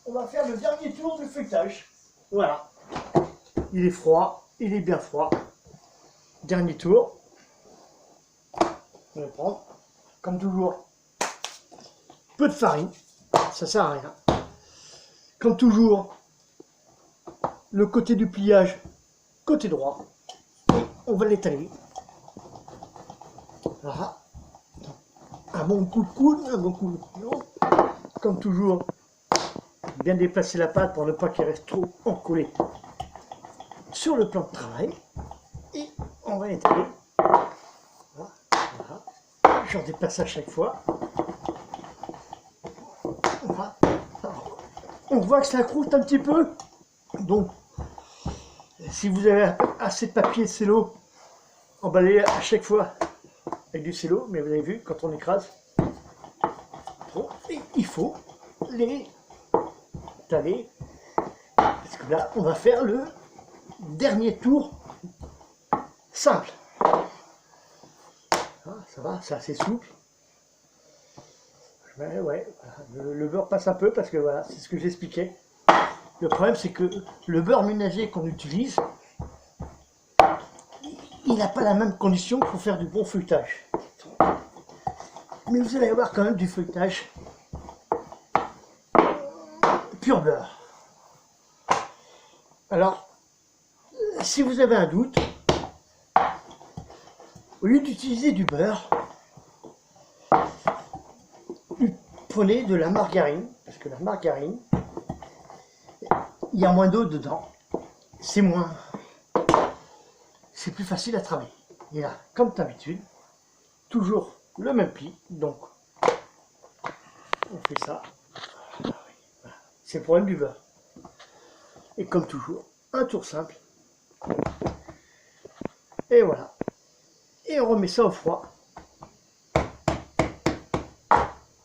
on va faire le dernier tour du feuilletage. Voilà. Il est froid, il est bien froid. Dernier tour. On va prendre, comme toujours, peu de farine. Ça sert à rien. Comme toujours, le côté du pliage, côté droit. Et on va l'étaler. Voilà. Un bon coup de coude, un bon coup de coude. Comme toujours, bien déplacer la pâte pour ne pas qu'elle reste trop encollée sur le plan de travail. Et on va l'étaler. Voilà. Voilà. J'en déplace à chaque fois. Voilà. On voit que ça croûte un petit peu. Donc, si vous avez assez de papier cello, emballez à chaque fois avec du cello, mais vous avez vu, quand on écrase, il faut les étaler, parce que là, on va faire le dernier tour simple. Ah, ça va, c'est assez souple. Ouais, ouais, le beurre passe un peu, parce que voilà, c'est ce que j'expliquais. Le problème, c'est que le beurre ménager qu'on utilise, il n'a pas la même condition pour faire du bon feuilletage. Mais vous allez avoir quand même du feuilletage pur beurre. Alors, si vous avez un doute, au lieu d'utiliser du beurre, prenez de la margarine, parce que la margarine, il y a moins d'eau dedans, c'est plus facile à travailler. Et là, comme d'habitude, toujours le même pli, donc on fait ça. C'est le problème du beurre. Et comme toujours, un tour simple. Et voilà. Et on remet ça au froid.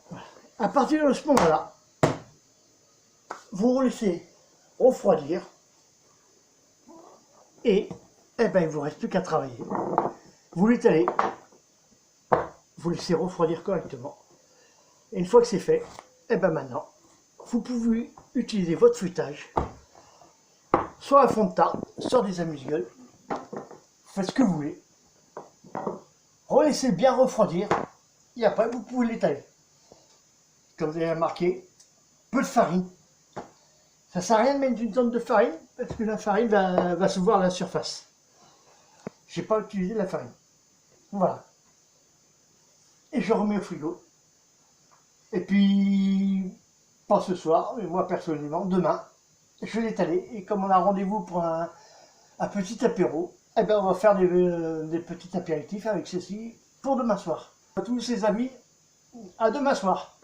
Voilà. À partir de ce moment-là, vous laissez refroidir. Et eh ben, il ne vous reste plus qu'à travailler. Vous l'étalez. Vous laissez refroidir correctement. Et une fois que c'est fait, et ben maintenant, vous pouvez utiliser votre feuilletage, soit à fond de tarte, soit des amuse-gueules. Faites ce que vous voulez. Relaissez bien refroidir. Et après, vous pouvez l'étaler. Comme vous avez remarqué, peu de farine. Ça ne sert à rien de mettre une tonne de farine, parce que la farine va se voir à la surface. Je n'ai pas utilisé la farine. Voilà. Et je remets au frigo. Et puis, pas ce soir, mais moi personnellement, demain, je vais l'étaler. Et comme on a rendez-vous pour un petit apéro, eh ben on va faire des petits apéritifs avec ceci pour demain soir. À tous les amis, à demain soir.